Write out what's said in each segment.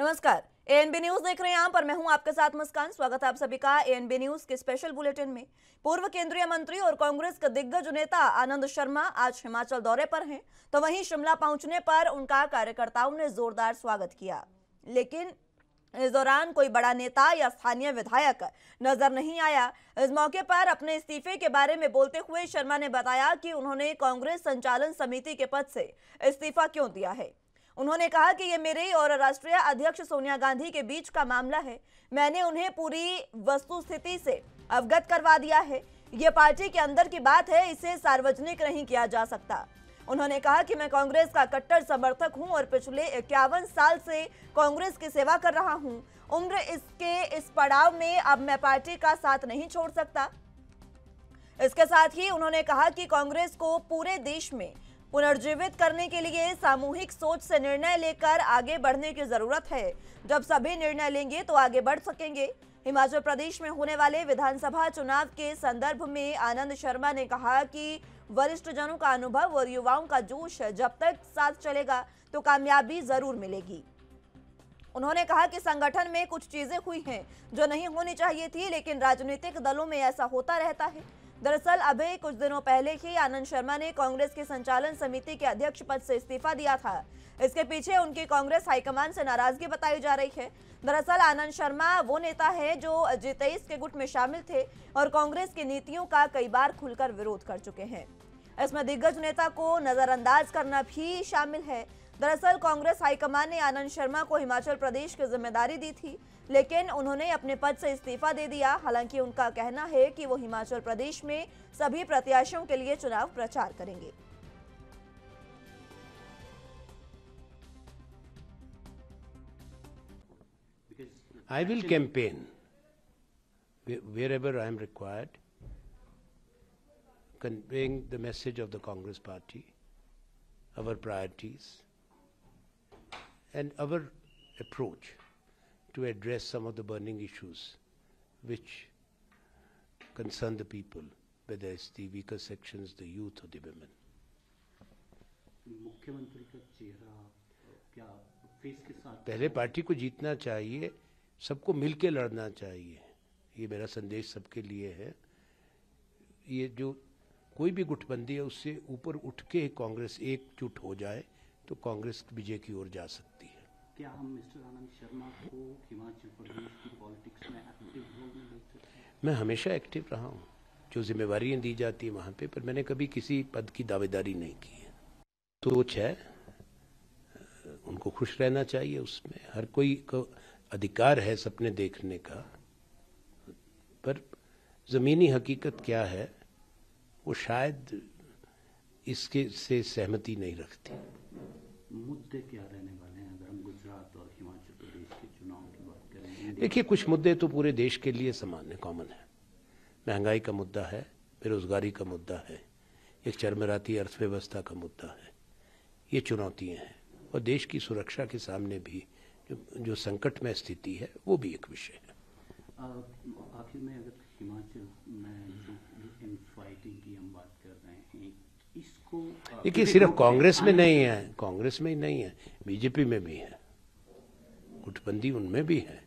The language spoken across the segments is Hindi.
नमस्कार, एएनबी न्यूज देख रहे हैं यहाँ पर। मैं हूं आपके साथ मुस्कान। स्वागत है आप सभी का एएनबी न्यूज के स्पेशल बुलेटिन में। पूर्व केंद्रीय मंत्री और कांग्रेस के दिग्गज नेता आनंद शर्मा आज हिमाचल दौरे पर हैं, तो वहीं शिमला पहुंचने पर उनका कार्यकर्ताओं ने जोरदार स्वागत किया। लेकिन इस दौरान कोई बड़ा नेता या स्थानीय विधायक नजर नहीं आया। इस मौके पर अपने इस्तीफे के बारे में बोलते हुए शर्मा ने बताया कि उन्होंने कांग्रेस संचालन समिति के पद से इस्तीफा क्यों दिया है। उन्होंने कहा कि ये मेरे और राष्ट्रीय अध्यक्ष सोनिया गांधी के बीच का मामला है। मैंने उन्हें पूरी वस्तुस्थिति से अवगत करवा दिया है। ये पार्टी के अंदर की बात है, इसे सार्वजनिक नहीं किया जा सकता। उन्होंने कहा कि मैं कांग्रेस का कट्टर समर्थक हूं और पिछले 51 साल से कांग्रेस की सेवा कर रहा हूं। उम्र इसके इस पड़ाव में अब मैं पार्टी का साथ नहीं छोड़ सकता। इसके साथ ही उन्होंने कहा कि कांग्रेस को पूरे देश में पुनर्जीवित करने के लिए सामूहिक सोच से निर्णय लेकर आगे बढ़ने की जरूरत है। जब सभी निर्णय लेंगे तो आगे बढ़ सकेंगे। हिमाचल प्रदेश में होने वाले विधानसभा चुनाव के संदर्भ में आनंद शर्मा ने कहा कि वरिष्ठ जनों का अनुभव और युवाओं का जोश जब तक साथ चलेगा तो कामयाबी जरूर मिलेगी। उन्होंने कहा कि संगठन में कुछ चीजें हुई हैं जो नहीं होनी चाहिए थी, लेकिन राजनीतिक दलों में ऐसा होता रहता है। दरअसल अभी कुछ दिनों पहले ही आनंद शर्मा ने कांग्रेस की संचालन समिति के अध्यक्ष पद से इस्तीफा दिया था। इसके पीछे उनकी कांग्रेस हाईकमान से नाराजगी बताई जा रही है। दरअसल आनंद शर्मा वो नेता है जो G23 के गुट में शामिल थे और कांग्रेस की नीतियों का कई बार खुलकर विरोध कर चुके हैं। इसमें दिग्गज नेता को नजरअंदाज करना भी शामिल है। दरअसल कांग्रेस हाईकमान ने आनंद शर्मा को हिमाचल प्रदेश की जिम्मेदारी दी थी, लेकिन उन्होंने अपने पद से इस्तीफा दे दिया। हालांकि उनका कहना है कि वो हिमाचल प्रदेश में सभी प्रत्याशियों के लिए चुनाव प्रचार करेंगे। I will campaign wherever I am required, conveying the message of the Congress Party, our priorities, and our approach to address some of the burning issues which concern the people, whether it's the weaker sections, the youth or the women. मुख्यमंत्री का चेहरा क्या फेस के साथ पहले पार्टी को जीतना चाहिए, सबको मिलके लड़ना चाहिए। ये मेरा संदेश सबके लिए है। ये जो कोई भी गुटबंदी है उससे ऊपर उठ के कांग्रेस एकजुट हो जाए तो कांग्रेस विजय की ओर जा सकती है। क्या हम मिस्टर आनंद शर्मा को हिमाचल प्रदेश की पॉलिटिक्स में एक्टिव रोल में देख सकते हैं? मैं हमेशा एक्टिव रहा हूँ। जो जिम्मेवारियाँ दी जाती है वहाँ पे, पर मैंने कभी किसी पद की दावेदारी नहीं की है। सोच है, उनको खुश रहना चाहिए। उसमें हर कोई को अधिकार है सपने देखने का, पर जमीनी हकीकत क्या है वो शायद इसके से सहमति नहीं रखती। मुद्दे क्या रहने वाले हैं अगर हम गुजरात और हिमाचल प्रदेश के चुनाव की बात करें? देखिए, कुछ मुद्दे तो पूरे देश के लिए समान है, कॉमन है। महंगाई का मुद्दा है, बेरोजगारी का मुद्दा है, एक चरमराती अर्थव्यवस्था का मुद्दा है। ये चुनौतियां हैं और देश की सुरक्षा के सामने भी जो संकट में स्थिति है वो भी एक विषय है। आखिर में अगर हिमाचल में जो इनफाइटिंग की हम बात कर रहे हैं, इसको देखिए, सिर्फ कांग्रेस में नहीं है, कांग्रेस में ही नहीं है, बीजेपी में भी है, गुटबंदी उनमें भी है।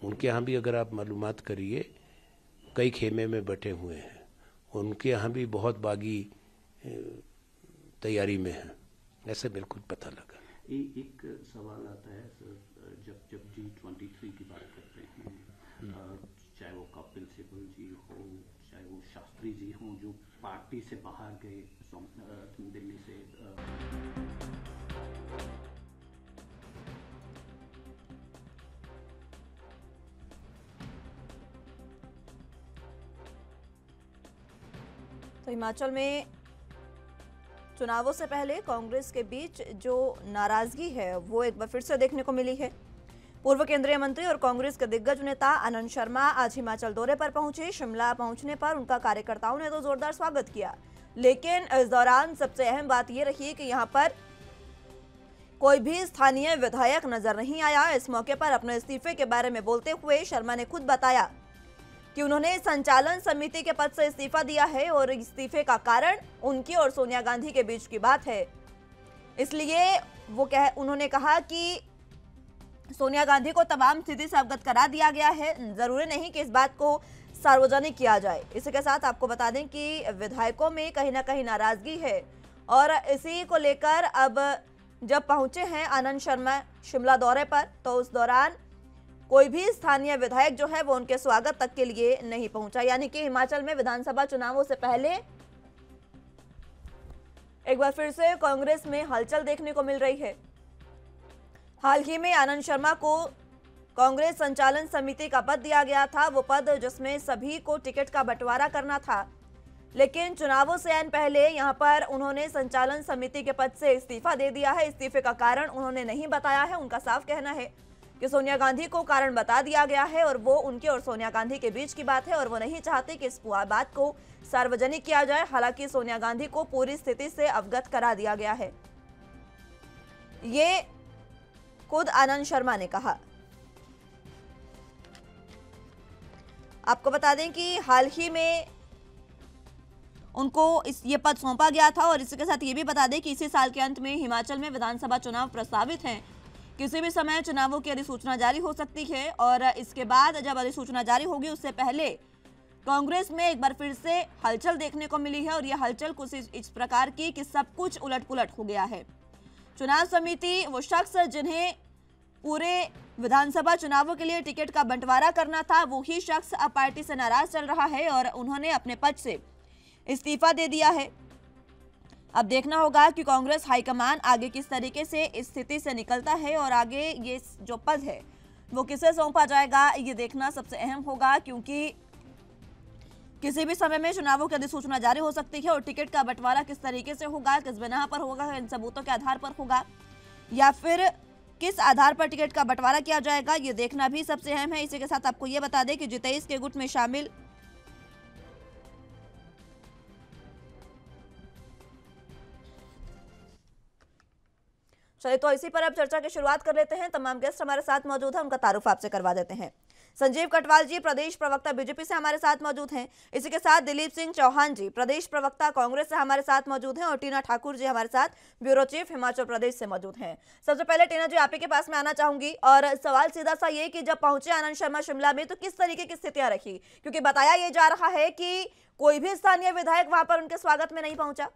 उनके यहाँ भी अगर आप मालूमात करिए, कई खेमे में बटे हुए हैं। उनके यहाँ भी बहुत बागी तैयारी में है, ऐसे बिल्कुल पता लगा। एक सवाल आता है सर, जब G23 की बात करते हैं, चाहे वो कपिल सिब्बल जी हो, चाहे वो शास्त्री जी हो, जो पार्टी से बाहर गए दिल्ली से, तो हिमाचल में चुनावों से पहले कांग्रेस के बीच जो नाराजगी है वो एक बार फिर से देखने को मिली है। पूर्व केंद्रीय मंत्री और कांग्रेस के दिग्गज नेता आनंद शर्मा आज हिमाचल दौरे पर पहुंचे। शिमला पहुंचने पर उनका कार्यकर्ताओं ने तो जोरदार स्वागत किया, लेकिन इस दौरान सबसे अहम बात यह रही कि यहां पर कोई भी स्थानीय विधायक नजर नहीं आया। इस मौके पर अपने इस्तीफे के बारे में बोलते हुए शर्मा ने खुद बताया कि उन्होंने संचालन समिति के पद से इस्तीफा दिया है और इस्तीफे का कारण उनकी और सोनिया गांधी के बीच की बात है। इसलिए उन्होंने कहा कि सोनिया गांधी को तमाम स्थिति से अवगत करा दिया गया है। जरूरी नहीं कि इस बात को सार्वजनिक किया जाए। इसी के साथ आपको बता दें कि विधायकों में कहीं ना कहीं नाराजगी है और इसी को लेकर अब जब पहुंचे हैं आनंद शर्मा शिमला दौरे पर, तो उस दौरान कोई भी स्थानीय विधायक जो है वो उनके स्वागत तक के लिए नहीं पहुंचा। यानी कि हिमाचल में विधानसभा चुनावों से पहले एक बार फिर से कांग्रेस में हलचल देखने को मिल रही है। हाल ही में आनंद शर्मा को कांग्रेस संचालन समिति का पद दिया गया था, वो पद जिसमें सभी को टिकट का बंटवारा करना था, लेकिन चुनावों से ऐन पहले यहां पर उन्होंने संचालन समिति के पद से इस्तीफा दे दिया है। इस्तीफे का कारण उन्होंने नहीं बताया है। उनका साफ कहना है कि सोनिया गांधी को कारण बता दिया गया है और वो उनके और सोनिया गांधी के बीच की बात है और वो नहीं चाहते कि इस बात को सार्वजनिक किया जाए। हालांकि सोनिया गांधी को पूरी स्थिति से अवगत करा दिया गया है, ये खुद आनंद शर्मा ने कहा। आपको बता दें कि हाल ही में उनको ये पद सौंपा गया था और इसके साथ ये भी बता दें कि इसी साल के अंत में हिमाचल में विधानसभा चुनाव प्रस्तावित हैं। किसी भी समय चुनावों की अधिसूचना जारी हो सकती है और इसके बाद जब अधिसूचना जारी होगी उससे पहले कांग्रेस में एक बार फिर से हलचल देखने को मिली है और यह हलचल कुछ इस प्रकार की कि सब कुछ उलट-पुलट हो गया है। चुनाव समिति वो शख्स जिन्हें पूरे विधानसभा चुनावों के लिए टिकट का बंटवारा करना था, वो ही शख्स अब पार्टी से नाराज चल रहा है और उन्होंने अपने पद से इस्तीफा दे दिया है। अब देखना होगा कि कांग्रेस हाईकमान आगे किस तरीके से इस स्थिति से निकलता है और आगे ये जो पद है वो किसे सौंपा जाएगा, ये देखना सबसे अहम होगा, क्योंकि किसी भी समय में चुनावों की अधिसूचना जारी हो सकती है और टिकट का बंटवारा किस तरीके से होगा, किस बिना पर होगा, इन सबूतों के आधार पर होगा या फिर किस आधार पर टिकट का बंटवारा किया जाएगा, ये देखना भी सबसे अहम है। इसी के साथ आपको ये बता दें कि जितेश के गुट में शामिल चलिए तो इसी पर अब चर्चा की शुरुआत कर लेते हैं। तमाम गेस्ट हमारे साथ मौजूद हैं, उनका तारुफ आपसे करवा देते हैं। संजीव कटवाल जी प्रदेश प्रवक्ता बीजेपी से हमारे साथ मौजूद हैं। इसी के साथ दिलीप सिंह चौहान जी प्रदेश प्रवक्ता कांग्रेस से हमारे साथ मौजूद हैं और टीना ठाकुर जी हमारे साथ ब्यूरो चीफ हिमाचल प्रदेश से मौजूद हैं। सबसे पहले टीना जी आप ही के पास में आना चाहूंगी और सवाल सीधा सा ये कि जब पहुंचे आनंद शर्मा शिमला में तो किस तरीके की स्थितियां रखी, क्योंकि बताया ये जा रहा है कि कोई भी स्थानीय विधायक वहां पर उनके स्वागत में नहीं पहुंचा।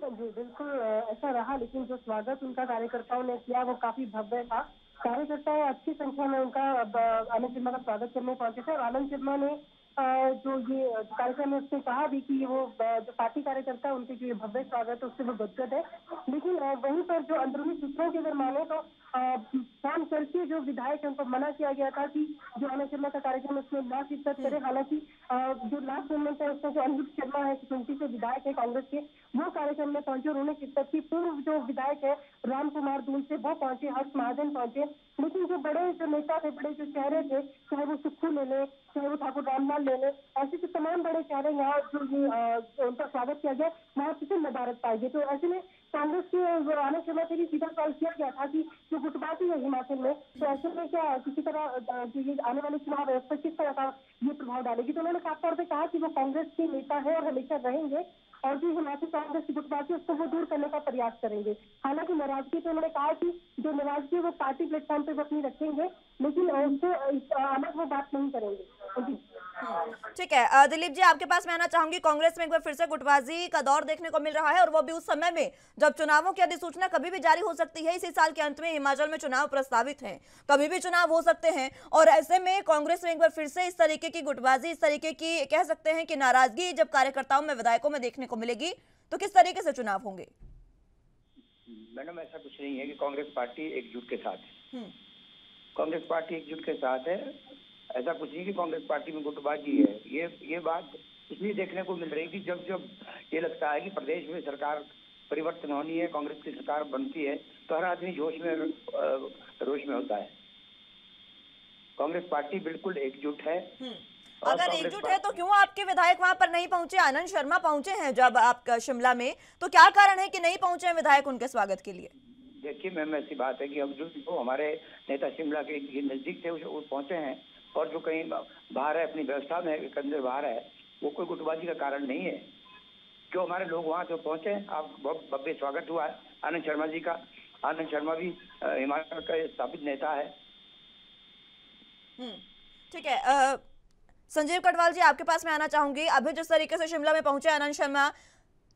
जी बिल्कुल ऐसा रहा, लेकिन जो स्वागत उनका कार्यकर्ताओं ने किया वो काफी भव्य था। कार्यकर्ता अच्छी संख्या में उनका आनंद शर्मा का स्वागत करने पहुंचे थे और आनंद शर्मा ने जो ये कार्यक्रम है उसने कहा भी कि वो जो पार्टी कार्यकर्ता है उनके जो ये भव्य स्वागत है उससे वो गदगद है। लेकिन वहीं पर जो अंदरूनी सूत्रों की अगर माने तो फोन करके जो विधायक है उनको मना किया गया था कि जो आनंद शर्मा का कार्यक्रम उसमें ना शिरकत करे। हालांकि जो लास्ट मोमेंट है उसमें जो अनिल शर्मा है कुंती से विधायक है कांग्रेस के, वो कार्यक्रम में पहुंचे, उन्होंने शिरकत की। पूर्व जो विधायक है राम कुमार दूल से वो पहुंचे, हर्ष महाजन पहुंचे, लेकिन जो बड़े जो नेता थे, बड़े जो चेहरे थे, चाहे वो सुक्खू ले ले, चाहे वो ठाकुर रामलाल ले ले, ऐसे जो तमाम बड़े चेहरे यहाँ जो उनका स्वागत किया गया वहाँ किसी नदारत पाई गई। तो ऐसे में कांग्रेस के आनंद शर्मा से भी सीधा सवाल किया गया था कि जो गुटबाजी है हिमाचल में, तो ऐसे में क्या किसी तरह ये आने वाले चुनाव है उस पर किस तरह का ये प्रभाव डालेगी। तो उन्होंने साफ तौर पर कहा कि वो कांग्रेस के नेता है और हमेशा रहेंगे और जो हिमाचल कांग्रेस की गुटबाजी उसको वो दूर करने का प्रयास करेंगे। हालांकि नाराजगी तो उन्होंने कहा कि जो नाराजगी वो पार्टी प्लेटफॉर्म पे वो अपनी रखेंगे, लेकिन उससे अलग वो बात नहीं करेंगे। ठीक है दिलीप जी आपके पास मैं आना चाहूंगी। कांग्रेस में एक बार फिर से गुटबाजी का दौर देखने को मिल रहा है और वो भी उस समय में जब चुनावों की अधिसूचना कभी भी जारी हो सकती है। इसी साल के अंत में हिमाचल में चुनाव प्रस्तावित हैं, कभी भी चुनाव हो सकते हैं और ऐसे में कांग्रेस में एक बार फिर से इस तरीके की गुटबाजी, इस तरीके की कह सकते हैं कि नाराजगी जब कार्यकर्ताओं में विधायकों में देखने को मिलेगी तो किस तरीके से चुनाव होंगे? मैडम ऐसा कुछ नहीं है कि कांग्रेस पार्टी एकजुट के साथ है। कांग्रेस पार्टी एकजुट के साथ है, ऐसा कुछ नहीं कि कांग्रेस पार्टी में गुटबाजी है। ये बात इसलिए देखने को मिल रही है कि जब जब ये लगता है कि प्रदेश में सरकार परिवर्तन होनी है, कांग्रेस की सरकार बनती है, तो हर आदमी जोश में रोश में होता है। कांग्रेस पार्टी बिल्कुल एकजुट है। अगर एकजुट है तो क्यों आपके विधायक वहां पर नहीं पहुंचे? आनंद शर्मा पहुंचे हैं जब आप शिमला में, तो क्या कारण है कि नहीं पहुंचे हैं विधायक उनके स्वागत के लिए? देखिए मैम ऐसी बात है कि अब जो हमारे नेता शिमला के नजदीक थे वो पहुंचे हैं और जो कहीं बाहर है अपनी व्यवस्था में अंदर बाहर है, वो कोई गुटबाजी का कारण नहीं है। जो हमारे लोग वहाँ जो पहुंचे, आप बहुत भव्य स्वागत हुआ है आनंद शर्मा जी का आनंद शर्मा भी हिमाचल का स्थापित नेता है। ठीक है, संजीव कटवाल जी आपके पास मैं आना चाहूंगी। अभी जिस तरीके से शिमला में पहुंचे आनंद शर्मा,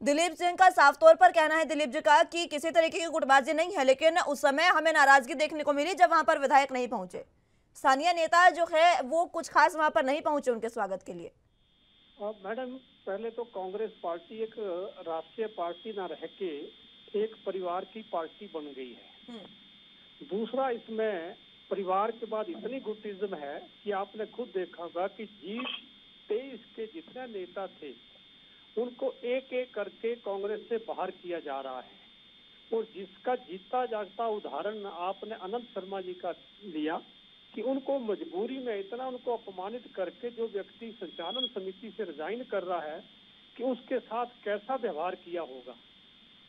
दिलीप सिंह का साफ तौर पर कहना है, दिलीप जी का, कि किसी तरीके की गुटबाजी नहीं है, लेकिन उस समय हमें नाराजगी देखने को मिली जब वहां पर विधायक नहीं पहुंचे। स्थानीय नेता जो है वो कुछ खास वहां पर नहीं पहुंचे उनके स्वागत के लिए। मैडम, पहले तो कांग्रेस पार्टी एक राष्ट्रीय पार्टी ना रह के एक परिवार की पार्टी बन गई है। दूसरा, इसमें परिवार के बाद इतनी गुटिज्म है कि आपने खुद देखा होगा कि G23 के जितने नेता थे उनको एक एक करके कांग्रेस से बाहर किया जा रहा है। और जिसका जीता जागता उदाहरण आपने अनंत शर्मा जी का लिया कि उनको मजबूरी में इतना उनको अपमानित करके जो व्यक्ति संचालन समिति से रिजाइन कर रहा है कि उसके साथ कैसा व्यवहार किया होगा।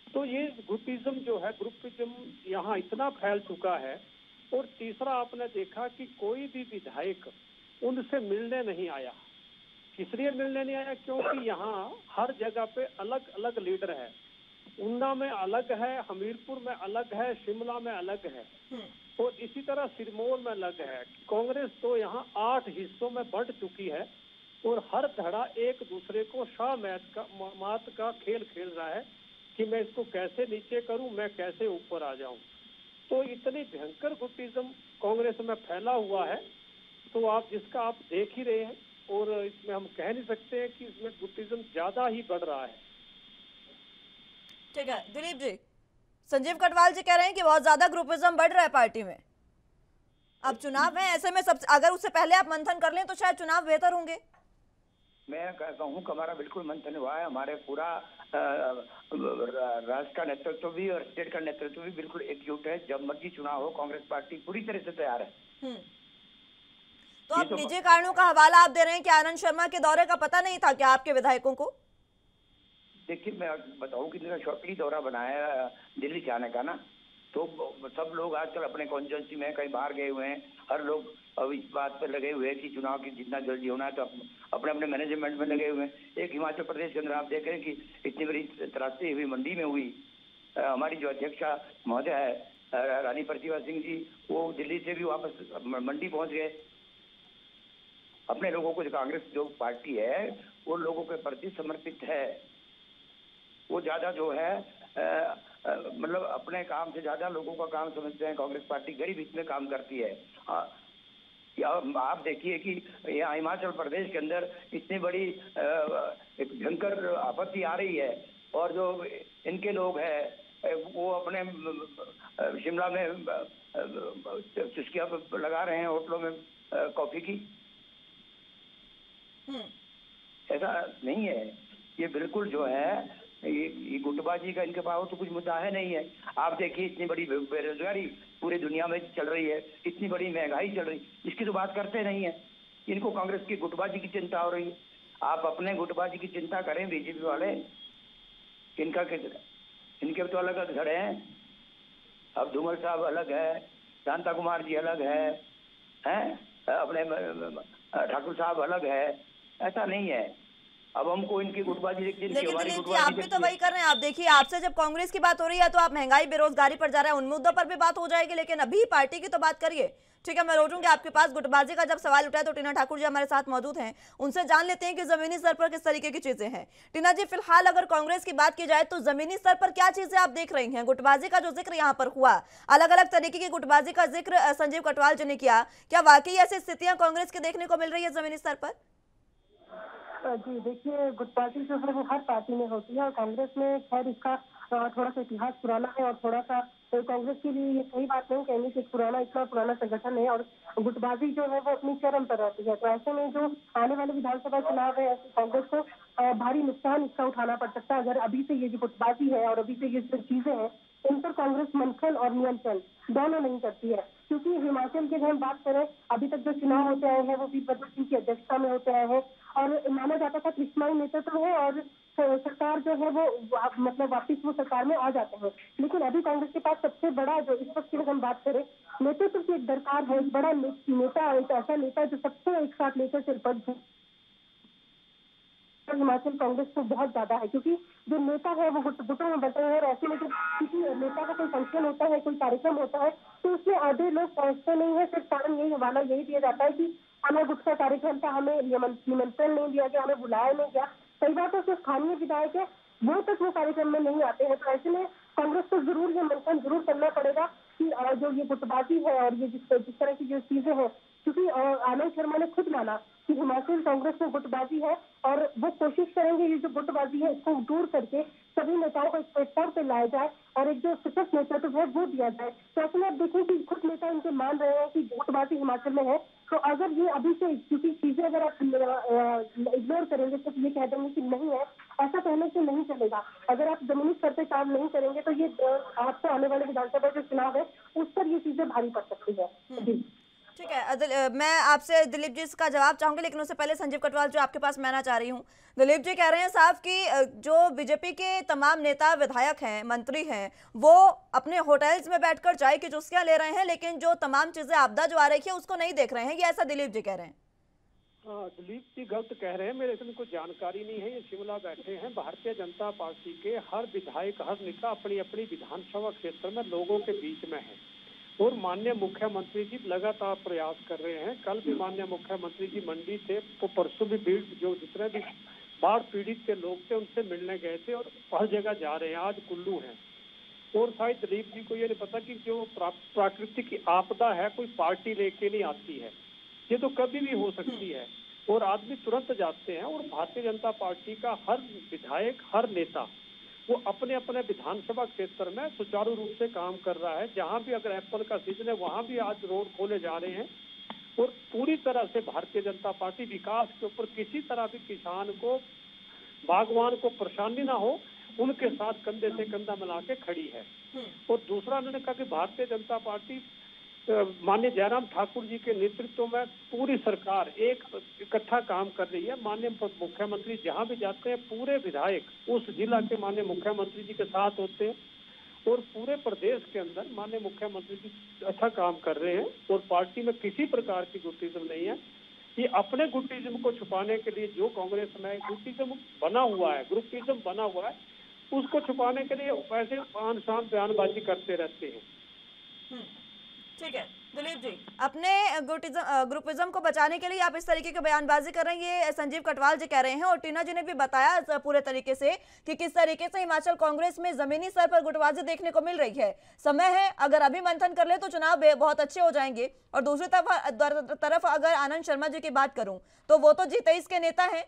तो ये ग्रुपिज्म जो है, ग्रुपिज्म यहाँ इतना फैल चुका है। और तीसरा, आपने देखा कि कोई भी विधायक उनसे मिलने नहीं आया। इसलिए मिलने नहीं आया क्योंकि यहाँ हर जगह पे अलग अलग लीडर है। ऊना में अलग है, हमीरपुर में अलग है, शिमला में अलग है, और इसी तरह सिरमौर में अलग है। कांग्रेस तो यहाँ 8 हिस्सों में बढ़ चुकी है और हर धड़ा एक दूसरे को शाह मात का खेल खेल रहा है कि मैं इसको कैसे नीचे करूं, मैं कैसे ऊपर आ जाऊं। तो इतनी भयंकर गुटिज्म कांग्रेस में फैला हुआ है, तो जिसका आप देख ही रहे हैं। और इसमें हम कह नहीं सकते हैं कि इसमें गुटिज्म ज्यादा ही बढ़ रहा है। ठीक है दिलीप जी, संजीव कटवाल जी कह रहे हैं कि बहुत ज्यादा ग्रुपिज्म बढ़ रहा है पार्टी में। अब चुनाव है, ऐसे में सब अगर उससे पहले आप मंथन कर लें तो शायद चुनाव बेहतर होंगे। मैं कहता हूँ कि हमारा बिल्कुल मंथन हुआ है। हमारे पूरा राष्ट्र का नेतृत्व भी और स्टेट का नेतृत्व भी बिल्कुल एकजुट है। जब मर्जी चुनाव हो, कांग्रेस पार्टी पूरी तरह से तैयार है। तो आप निजी कारणों का हवाला आप दे रहे हैं कि आनंद शर्मा के दौरे का पता नहीं था क्या आपके विधायकों को? देखिए, मैं बताऊं कि मेरा शॉर्टली दौरा बनाया दिल्ली से आने का ना, तो सब लोग आजकल अपने कॉन्स्टिट्यूंसी में कहीं बाहर गए हुए हैं। हर लोग अब इस बात पर लगे हुए हैं कि चुनाव की जितना जल्दी होना है, तो अपने अपने मैनेजमेंट में लगे हुए हैं। एक हिमाचल प्रदेश के अंदर आप देख रहे हैं कि इतनी बड़ी त्रासदी हुई मंडी में हुई। हमारी जो अध्यक्षा महोदय है रानी प्रतिभा सिंह जी, वो दिल्ली से भी वापस मंडी पहुंच गए। अपने लोगों को, जो कांग्रेस जो पार्टी है वो लोगों के प्रति समर्पित है। वो ज्यादा जो है मतलब अपने काम से ज्यादा लोगों का काम समझते हैं। कांग्रेस पार्टी गरीब हित में काम करती है। आप देखिए कि यहाँ हिमाचल प्रदेश के अंदर इतनी बड़ी एक भयंकर आपत्ति आ रही है, और जो इनके लोग हैं वो अपने शिमला में चुस्कियां लगा रहे हैं होटलों में कॉफी की। ऐसा नहीं है। ये बिल्कुल जो है ये गुटबाजी का इनके पास तो कुछ मुद्दा है नहीं है। आप देखिए, इतनी बड़ी बेरोजगारी पूरी दुनिया में चल रही है, इतनी बड़ी महंगाई चल रही, इसकी तो बात करते नहीं है। इनको कांग्रेस की गुटबाजी की चिंता हो रही है। आप अपने गुटबाजी की चिंता करें बीजेपी वाले, इनके तो अलग अलग धड़े हैं। अब धूमल साहब अलग है, शांता कुमार जी अलग है, अपने ठाकुर साहब अलग है। ऐसा नहीं है। अब हमको इनकी गुटबाजी लेकिन दिलीप जी, आप भी तो वही कर रहे हैं। आप देखिए, आपसे जब कांग्रेस की बात हो रही है तो आप महंगाई बेरोजगारी पर जा रहे हैं, उन मुद्दों पर भी बात हो जाएगी, लेकिन अभी पार्टी की तो बात करिए। ठीक है, मैं लौटूंगी आपके पास। गुटबाजी का जब सवाल उठा है तो टीना ठाकुर जी हमारे साथ मौजूद हैं, उनसे जान लेते हैं कि जमीनी स्तर पर किस तरीके की चीजें हैं। टीना जी, फिलहाल अगर कांग्रेस की बात की जाए तो जमीनी स्तर पर क्या चीजें आप देख रही हैं? गुटबाजी का जो जिक्र यहाँ पर हुआ, अलग अलग तरीके की गुटबाजी का जिक्र संजीव कटवाल जी ने किया, क्या वाकई ऐसी स्थितियां कांग्रेस की देखने को मिल रही है जमीनी स्तर पर? जी देखिए, गुटबाजी जो है वो हर पार्टी में होती है और कांग्रेस में खैर इसका थोड़ा सा इतिहास पुराना है। और थोड़ा सा तो कांग्रेस के लिए ये सही बात नहीं कहेंगे कि इतना पुराना संगठन है और गुटबाजी जो है वो अपनी चरम पर रहती है। तो ऐसे में जो आने वाले विधानसभा चुनाव है, ऐसे कांग्रेस को भारी नुकसान इसका उठाना पड़ सकता है अगर अभी से ये जो गुटबाजी है और अभी से ये जो चीजें हैं इन पर कांग्रेस मंथन और नियंत्रण दोनों नहीं करती है। क्योंकि हिमाचल की अगर हम बात करें, अभी तक जो चुनाव होते आए हैं वो वीरभद्र सिंह की अध्यक्षता में होते आए हैं और माना जाता था कृष्णाई नेतृत्व है और सरकार जो है वो मतलब वापिस वो सरकार में आ जाते हैं। लेकिन अभी कांग्रेस के पास सबसे बड़ा जो इस वक्त की अगर हम बात करें, नेतृत्व की एक दरकार है, एक बड़ा नेता, एक ऐसा नेता जो सबको एक साथ लेकर चल पड़ हिमाचल कांग्रेस को बहुत ज्यादा है, क्योंकि जो नेता है वो गुटों में बटे हैं और ऐसे में जब किसी नेता का कोई फंक्शन होता है, कोई कार्यक्रम होता है, तो उसमें आधे लोग पहुंचते नहीं है। सिर्फ कारण यही हवाला यही दिया जाता है कि हमें गुट का कार्यक्रम था, हमें निमंत्रण नहीं दिया गया, हमें बुलाया नहीं गया। कई बार तो सिर्फ स्थानीय विधायक है वो तक वो कार्यक्रम में नहीं आते हैं। तो ऐसे में कांग्रेस को जरूर ये मंथन जरूर करना पड़ेगा कि जो ये गुटबाजी है और ये जिस तरह की जो चीजें हैं, क्योंकि आनंद शर्मा ने खुद माना कि हिमाचल कांग्रेस में गुटबाजी है और वो कोशिश करेंगे ये जो गुटबाजी है इसको दूर करके सभी नेताओं को एक प्लेटफॉर्म पे लाया जाए और एक जो सशक्त नेतृत्व है वो दिया जाए। तो ऐसे में आप देखें कि खुद नेता इनके मान रहे हैं कि गुटबाजी हिमाचल में है, तो अगर ये अभी से, क्योंकि चीजें अगर आप इग्नोर करेंगे तो ये कह देंगे कि नहीं है, ऐसा कहने से नहीं चलेगा। अगर आप जमीनी स्तर पे काम नहीं करेंगे तो ये आपको आने वाले विधानसभा जो चुनाव है उस पर ये चीजें भारी पड़ सकती है। जी ठीक है, मैं आपसे दिलीप जी इसका जवाब चाहूंगी, लेकिन उससे पहले संजीव कटवाल जो आपके पास मैं आना चाह रही हूँ। दिलीप जी कह रहे हैं साहब कि जो बीजेपी के तमाम नेता विधायक हैं, मंत्री हैं, वो अपने होटल्स में बैठकर चाय की चुस्कियां ले रहे हैं, लेकिन जो तमाम चीजें आपदा जो आ रही है उसको नहीं देख रहे हैं। ये ऐसा दिलीप जी कह रहे हैं। दिलीप जी गलत कह रहे हैं, मेरे इसमें कोई जानकारी नहीं है। ये शिमला बैठे हैं, भारतीय जनता पार्टी के हर विधायक, हर नेता अपनी अपनी विधानसभा क्षेत्र में लोगों के बीच में है और माननीय मुख्यमंत्री जी लगातार प्रयास कर रहे हैं। कल भी माननीय मुख्यमंत्री जी मंडी थे, तो परसों भी भीड़ जो जितने भी बाढ़ पीड़ित के लोग थे उनसे मिलने गए थे और हर जगह जा रहे हैं। आज कुल्लू हैं और शायद दिलीप जी को ये नहीं पता कि जो प्राकृतिक आपदा है कोई पार्टी लेके नहीं आती है, ये तो कभी भी हो सकती है और आदमी तुरंत जाते हैं। और भारतीय जनता पार्टी का हर विधायक, हर नेता वो अपने अपने विधानसभा क्षेत्र में सुचारू रूप से काम कर रहा है। जहां भी अगर एप्पल का सीजन है वहां भी आज रोड खोले जा रहे हैं और पूरी तरह से भारतीय जनता पार्टी विकास के ऊपर किसी तरह भी किसान को, बागवान को परेशानी ना हो, उनके साथ कंधे से कंधा मिला के खड़ी है। और दूसरा उन्होंने कहा कि भारतीय जनता पार्टी माननीय जयराम ठाकुर जी के नेतृत्व में पूरी सरकार एक इकट्ठा काम कर रही है। माननीय मुख्यमंत्री जहां भी जाते हैं पूरे विधायक उस जिला के माननीय मुख्यमंत्री जी के साथ होते हैं और पूरे प्रदेश के अंदर माननीय मुख्यमंत्री जी अच्छा काम कर रहे हैं और पार्टी में किसी प्रकार की गुटिज्म नहीं है। ये अपने गुटिज्म को छुपाने के लिए जो कांग्रेस में गुटिज्म बना हुआ है, ग्रुपिज्म बना हुआ है, उसको छुपाने के लिए वैसे आन शान बयानबाजी करते रहते हैं। ठीक है दिलीप जी, अपने ग्रुपिज्म को बचाने के लिए आप इस तरीके की बयानबाजी कर रहे हैं, ये संजीव कटवाल जी कह रहे हैं। और टीना जी ने भी बताया पूरे तरीके से कि किस तरीके से हिमाचल कांग्रेस में जमीनी स्तर पर गुटबाजी देखने को मिल रही है। समय है, अगर अभी मंथन कर ले तो चुनाव बहुत अच्छे हो जाएंगे। और दूसरी तरफ अगर आनंद शर्मा जी की बात करूं तो वो तो G23 के नेता हैं,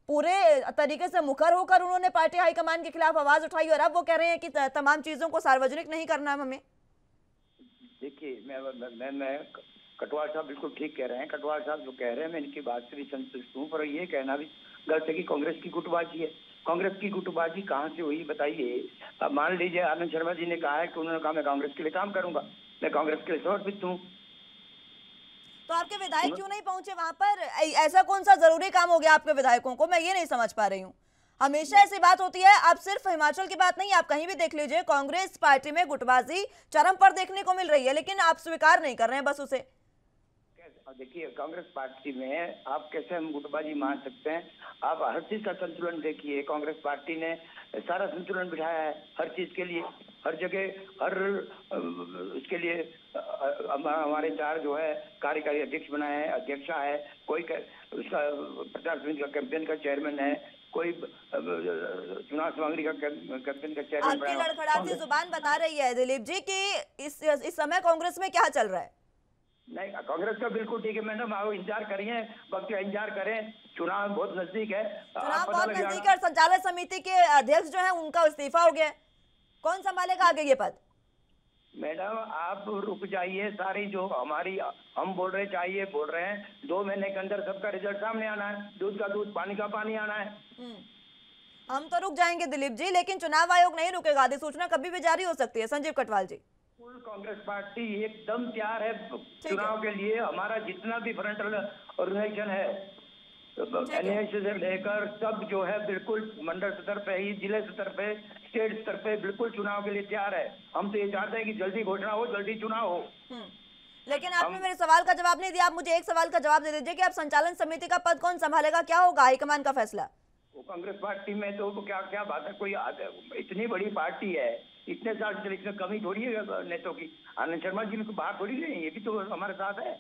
पूरे तरीके से मुखर होकर उन्होंने पार्टी हाईकमान के खिलाफ आवाज उठाई और अब वो कह रहे हैं कि तमाम चीजों को सार्वजनिक नहीं करना है हमें। देखिए, मैं कटवाल साहब बिल्कुल ठीक कह रहे हैं। कटवाल साहब जो कह रहे हैं मैं इनकी बात से भी संतुष्ट हूँ, पर ये कहना भी गलत है कि कांग्रेस की गुटबाजी है। कांग्रेस की गुटबाजी कहाँ से हुई बताइए। अब मान लीजिए आनंद शर्मा जी ने कहा है कि उन्होंने कहा मैं कांग्रेस के लिए काम करूंगा, मैं कांग्रेस के लिए समर्पित हूँ, तो आपके विधायक क्यों नहीं पहुंचे वहां पर? ऐसा कौन सा जरूरी काम हो गया आपके विधायकों को? मैं ये नहीं समझ पा रही हूँ। हमेशा ऐसी बात होती है, आप सिर्फ हिमाचल की बात नहीं, आप कहीं भी देख लीजिए, कांग्रेस पार्टी में गुटबाजी चरम पर देखने को मिल रही है, लेकिन आप स्वीकार नहीं कर रहे हैं बस उसे। देखिए कांग्रेस पार्टी में आप कैसे हम गुटबाजी मान सकते हैं? आप हर चीज का संतुलन देखिए। कांग्रेस पार्टी ने सारा संतुलन बिठाया है हर चीज के लिए, हर जगह, हर उसके लिए हमारे चार जो है कार्यकारी अध्यक्ष बनाए हैं, अध्यक्षा है, कोई उसका प्रचार समिति का कैंपेन का चेयरमैन है, कोई चुनाव सामग्री का कैंपेन का चेयरमैन। आपकी लड़खड़ाती जुबान बता रही है दिलीप जी कि इस समय कांग्रेस में क्या चल रहा है। नहीं, कांग्रेस का बिल्कुल ठीक है मैडम, आप इंतजार करिए, वक्त का इंतजार करें, चुनाव बहुत नजदीक है। चुनाव बहुत नजदीक है और संचालक समिति के अध्यक्ष जो है उनका इस्तीफा हो गया, कौन संभालेगा आगे ये पद? मैडम आप रुक जाइए, सारी जो हमारी हम बोल रहे चाहिए बोल रहे हैं, 2 महीने के अंदर सबका रिजल्ट सामने आना है, दूध का दूध पानी का पानी आना है। हम तो रुक जाएंगे दिलीप जी, लेकिन चुनाव आयोग नहीं रुकेगा, अधिसूचना कभी भी जारी हो सकती है। संजीव कटवाल जी, कांग्रेस पार्टी एकदम तैयार है चुनाव के लिए। हमारा जितना भी फ्रंटल ऑर्गेनाइजेशन है, NAS से लेकर सब जो है बिल्कुल मंडल स्तर पे ही, जिले स्तर पे, स्टेट स्तर पे बिल्कुल चुनाव के लिए तैयार है। हम तो ये चाहते हैं कि जल्दी घोषणा हो, जल्दी चुनाव हो। लेकिन आपने मेरे सवाल का जवाब नहीं दिया। आप मुझे एक सवाल का जवाब दे दीजिए कि आप संचालन समिति का पद कौन संभालेगा, क्या होगा हाईकमान का फैसला? वो कांग्रेस पार्टी में तो क्या क्या बात है, कोई इतनी बड़ी पार्टी है, इतने साल से इसमें कमी थोड़ी है नेताओं की। आनंद शर्मा जी में बाहर थोड़ी नहीं, ये भी तो हमारे साथ है।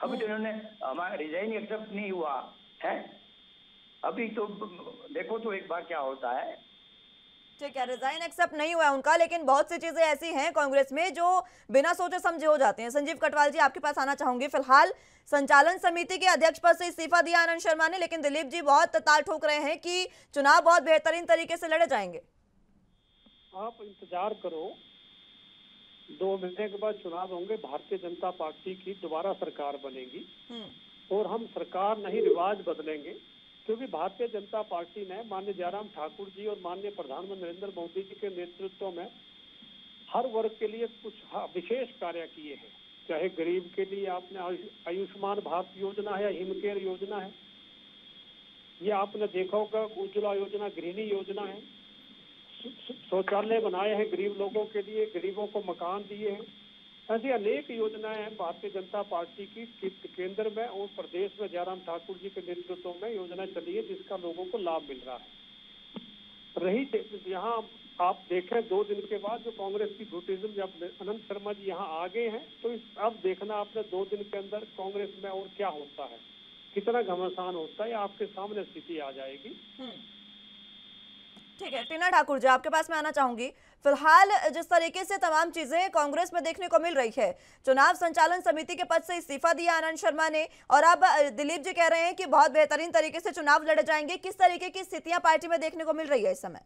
अभी तो इन्होंने हमारा रिजाइन एक्सेप्ट नहीं हुआ है, अभी तो देखो तो एक बार क्या होता है। ठीक है, रिजाइन एक्सेप्ट नहीं हुआ है उनका, लेकिन बहुत सी चीजें ऐसी हैं कांग्रेस में जो बिना सोचे समझे हो जाते हैं। संजीव कटवाल जी, आपके पास आना चाहूंगी। फिलहाल संचालन समिति के अध्यक्ष पद से इस्तीफा दिया आनंद शर्मा ने, लेकिन दिलीप जी बहुत ताल ठोक रहे हैं कि चुनाव बहुत बेहतरीन तरीके से लड़े जाएंगे। आप इंतजार करो, 2 महीने के बाद चुनाव होंगे, भारतीय जनता पार्टी की दोबारा सरकार बनेगी और हम सरकार नहीं रिवाज बदलेंगे, क्योंकि भारतीय जनता पार्टी ने माननीय जयराम ठाकुर जी और माननीय प्रधानमंत्री नरेंद्र मोदी जी के नेतृत्व में हर वर्ग के लिए कुछ विशेष कार्य किए हैं। चाहे गरीब के लिए आपने आयुष्मान भारत योजना है या हिमकेयर योजना है, ये आपने देखा होगा, उज्ज्वला योजना, गृहिणी योजना है, शौचालय बनाए हैं गरीब लोगों के लिए, गरीबों को मकान दिए हैं। ऐसी अनेक योजनाएं हैं भारतीय जनता पार्टी की केंद्र में और प्रदेश में जयराम ठाकुर जी के नेतृत्व में योजना चली है, जिसका लोगों को लाभ मिल रहा है। रही यहाँ आप देखें 2 दिन के बाद जो कांग्रेस की गुटिज्म, जब अनंत शर्मा जी यहाँ आ गए हैं, तो अब देखना आपने 2 दिन के अंदर कांग्रेस में और क्या होता है, कितना घमासान होता है, आपके सामने स्थिति आ जाएगी। ठीक है, टीना ठाकुर जी, आपके पास मैं आना चाहूंगी। फिलहाल जिस तरीके से तमाम चीजें कांग्रेस में देखने को मिल रही है, चुनाव संचालन समिति के पद से इस्तीफा दिया आनंद शर्मा ने, और अब दिलीप जी कह रहे हैं कि बहुत बेहतरीन तरीके से चुनाव लड़े जाएंगे। किस तरीके की स्थितियां पार्टी में देखने को मिल रही है इस समय?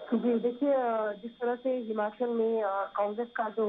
जी देखिए, जिस तरह से हिमाचल में कांग्रेस का जो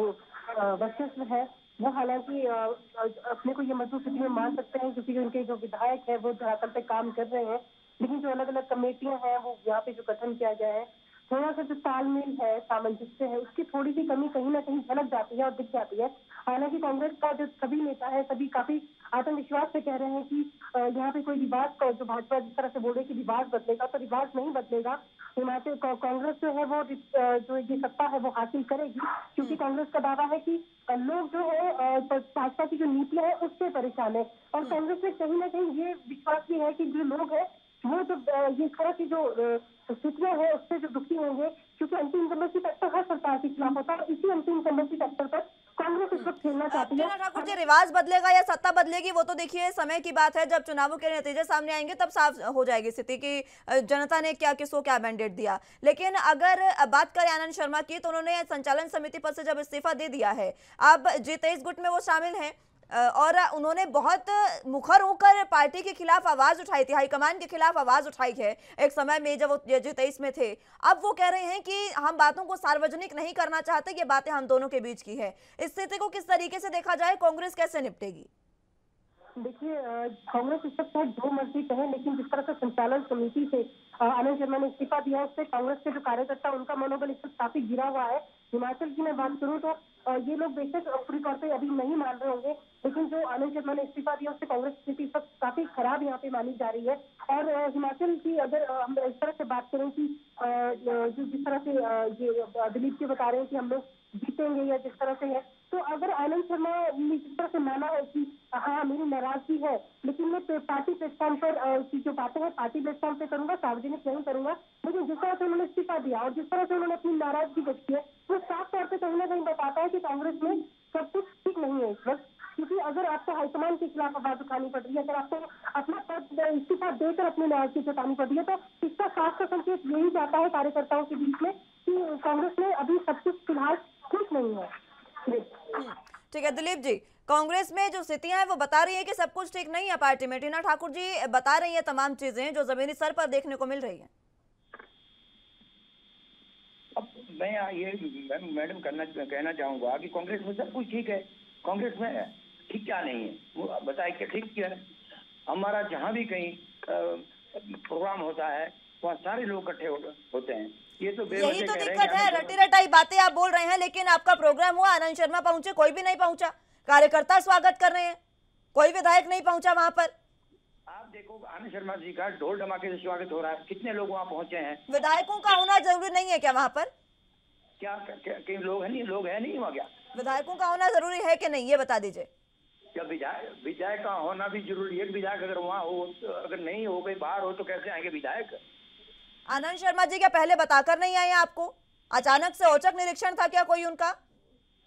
वर्चस्व है वो हालांकि अपने को ये मजबूत स्थिति में मान सकते हैं, क्योंकि उनके जो विधायक है वो धरातल पे काम कर रहे हैं, लेकिन जो अलग अलग कमेटियां हैं वो यहाँ पे जो गठन किया गया है, थोड़ा सा जो तालमेल है, सामंजस्य है, उसकी थोड़ी सी कमी कहीं ना कहीं झलक जाती है और दिख जाती है। हालांकि कांग्रेस का जो सभी नेता है, सभी काफी आत्मविश्वास से कह रहे हैं कि यहाँ पे कोई विवाद का, जो भाजपा जिस तरह से बोल रही है कि विवाद बदलेगा, तो विवाद नहीं बदलेगा। हिमाचल कांग्रेस जो है वो जो ये सत्ता है वो हासिल करेगी, क्योंकि कांग्रेस का दावा है कि लोग जो है भाजपा की जो नीतियां है उससे परेशान है, और कांग्रेस में कहीं ना कहीं ये विश्वास भी है कि जो लोग है वो जो ये तरह की जो स्थितियां है उससे जो दुखी होंगे, क्योंकि अंतिम इनकम्बेंसी फैक्टर हर सरकार के खिलाफ होता है, और इसी अंतिम इनकम्बेंसी फैक्टर पर कांग्रेस इस वक्त खेलना चाहती है। ठाकुर जी, रिवाज बदलेगा या सत्ता बदलेगी वो तो देखिए समय की बात है, जब चुनावों के नतीजे सामने आएंगे तब साफ हो जाएगी स्थिति की जनता ने क्या किसको क्या मैंडेट दिया। लेकिन अगर बात करें आनंद शर्मा की, तो उन्होंने संचालन समिति पद से जब इस्तीफा दे दिया है, अब G23 गुट में वो शामिल हैं, और उन्होंने बहुत मुखर होकर पार्टी के खिलाफ आवाज उठाई थी, हाईकमान के खिलाफ आवाज उठाई है एक समय में जब वो G23 में थे। अब वो कह रहे हैं कि हम बातों को सार्वजनिक नहीं करना चाहते, ये बातें हम दोनों के बीच की है। इस स्थिति को किस तरीके से देखा जाए, कांग्रेस कैसे निपटेगी? देखिए, कांग्रेस इस वक्त जो मर्जी कहे, लेकिन जिस तरह से संचालन समिति से आनंद शर्मा ने इस्तीफा दिया, उससे कांग्रेस के जो कार्यकर्ता उनका मनोबल इस वक्त काफी गिरा हुआ है। हिमाचल की मैं बात करूं तो ये लोग बेशक पूरी तौर पे अभी नहीं मान रहे होंगे, लेकिन जो आनंद शर्मा ने इस्तीफा दिया उससे कांग्रेस की स्थिति इस वक्त काफी खराब यहाँ पे मानी जा रही है। और हिमाचल की अगर हम इस तरह से बात करें कि जो जिस तरह से ये दिलीप जी बता रहे हैं कि हम लोग जीतेंगे या जिस तरह से है, तो अगर आनंद शर्मा ने जिस तरह से माना है कि हाँ मेरी नाराजगी है, लेकिन मैं पार्टी प्लेटफॉर्म पर की जो बातें हैं पार्टी प्लेटफॉर्म पे करूंगा, सार्वजनिक नहीं करूंगा, लेकिन जिस तरह से उन्होंने इस्तीफा दिया और जिस तरह से उन्होंने अपनी नाराजगी व्यक्त की है, वो साफ तौर पर कहीं ना कहीं बताता है कि कांग्रेस में सब कुछ ठीक नहीं है इस वक्त। क्योंकि अगर आपको हाईकमान के खिलाफ आवाज उठानी पड़ रही है, अगर आपको अपना पद इस्तीफा देकर अपनी नाराजगी जतानी पड़ रही है, तो इसका साफ संकेत यही जाता है कार्यकर्ताओं के बीच में कि कांग्रेस में अभी सब कुछ फिलहाल ठीक नहीं है। ठीक है दिलीप जी, कांग्रेस में जो स्थितियां हैं वो बता रही है कि सब कुछ ठीक नहीं है पार्टी में। टीना ठाकुर जी बता रही है तमाम चीजें जो जमीनी स्तर पर देखने को मिल रही है। अब मैं ये मैडम कहना चाहूंगा कि कांग्रेस में सब कुछ ठीक है। कांग्रेस में ठीक क्या नहीं है वो बताए, क्या ठीक क्या है? हमारा जहाँ भी कहीं प्रोग्राम होता है वहाँ सारे लोग इकट्ठे होते हैं। ये तो यही तो दिक्कत है, रटी रटाई बातें आप बोल रहे हैं, लेकिन आपका प्रोग्राम हुआ, आनंद शर्मा पहुंचे, कोई भी नहीं पहुंचा, कार्यकर्ता स्वागत कर रहे हैं, कोई विधायक नहीं पहुंचा वहां पर। आप देखो आनंद शर्मा जी का ढोल धमाके से स्वागत हो रहा है, कितने लोग वहाँ पहुंचे हैं। विधायकों का होना जरूरी नहीं है क्या वहां पर? क्या कई लोग है नहीं वहाँ क्या? विधायकों का होना जरूरी है कि नहीं, ये बता दीजिए। क्या विधायक का होना भी जरूरी है? विधायक अगर वहाँ हो, अगर नहीं हो, गई बाहर हो, तो कैसे आएंगे विधायक? आनंद शर्मा जी क्या पहले बताकर नहीं आए आपको? अचानक से औचक निरीक्षण था क्या कोई उनका?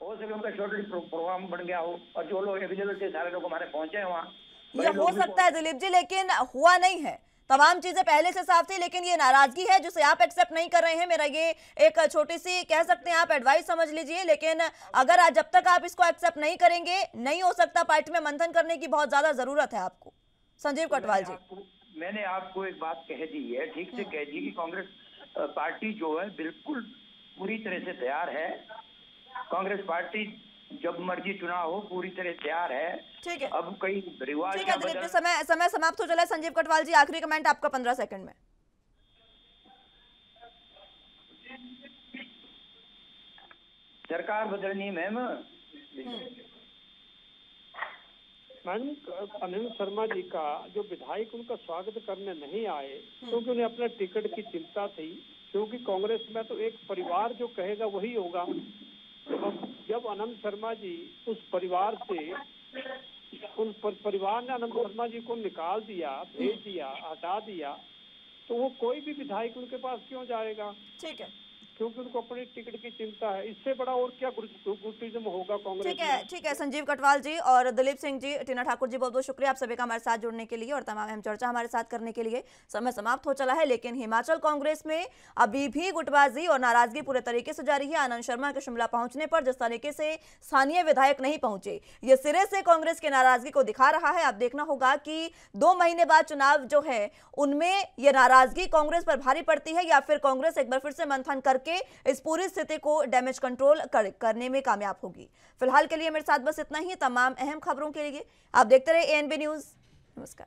हो सके उनका छोटे प्रोग्राम बन गया हो, और जो लोग अवेलेबल थे सारे लोग हमारे पहुंचे हैं वहाँ। ये हो सकता है दिलीप जी, लेकिन हुआ नहीं है। तमाम चीजें पहले से साफ थी, लेकिन ये नाराजगी है जिसे आप एक्सेप्ट नहीं कर रहे हैं। मेरा ये एक छोटी सी कह सकते हैं आप एडवाइस समझ लीजिए, लेकिन अगर आज जब तक आप इसको एक्सेप्ट नहीं करेंगे, नहीं हो सकता। पार्टी में मंथन करने की बहुत ज्यादा जरूरत है आपको। संजीव कटवाल जी, मैंने आपको एक बात कह दी है, ठीक से कह दी कि कांग्रेस पार्टी जो है बिल्कुल पूरी तरह से तैयार है। कांग्रेस पार्टी जब मर्जी चुनाव हो पूरी तरह तैयार है। ठीक है, अब कई रिवाज ठीक है दिलीप जी, समय समाप्त हो चला है। संजीव कटवाल जी, आखिरी कमेंट आपका 15 सेकंड में। सरकार बदलनी है मैम। मैडम, अनिल शर्मा जी का जो विधायक उनका स्वागत करने नहीं आए क्योंकि उन्हें अपने टिकट की चिंता थी, क्योंकि कांग्रेस में तो एक परिवार जो कहेगा वही होगा। जब अनंत शर्मा जी उस परिवार से, उन परिवार ने अनंत शर्मा जी को निकाल दिया, भेज दिया, हटा दिया, तो वो कोई भी विधायक उनके पास क्यों जाएगा? ठीक है, क्योंकि उनको अपनी टिकट की चिंता है। इससे बड़ा और क्या गुटिज्म होगा कांग्रेस में? ठीक है संजीव कटवाल जी और दिलीप सिंह जी, टीना ठाकुर जी, बहुत बहुत शुक्रिया आप सभी का हमारे साथ जुड़ने के लिए और तमाम अहम चर्चा हमारे साथ करने के लिए। समय समाप्त हो चला है, लेकिन हिमाचल कांग्रेस में अभी भी गुटबाजी और नाराजगी पूरे तरीके से जारी है। आनंद शर्मा के शिमला पहुंचने पर जिस तरीके से स्थानीय विधायक नहीं पहुंचे, ये सिरे से कांग्रेस की नाराजगी को दिखा रहा है। अब देखना होगा कि 2 महीने बाद चुनाव जो है उनमें ये नाराजगी कांग्रेस पर भारी पड़ती है या फिर कांग्रेस एक बार फिर से मंथन करके इस पूरी स्थिति को डैमेज कंट्रोल करने में कामयाब होगी। फिलहाल के लिए मेरे साथ बस इतना ही। तमाम अहम खबरों के लिए आप देखते रहे एएनबी न्यूज़। नमस्कार।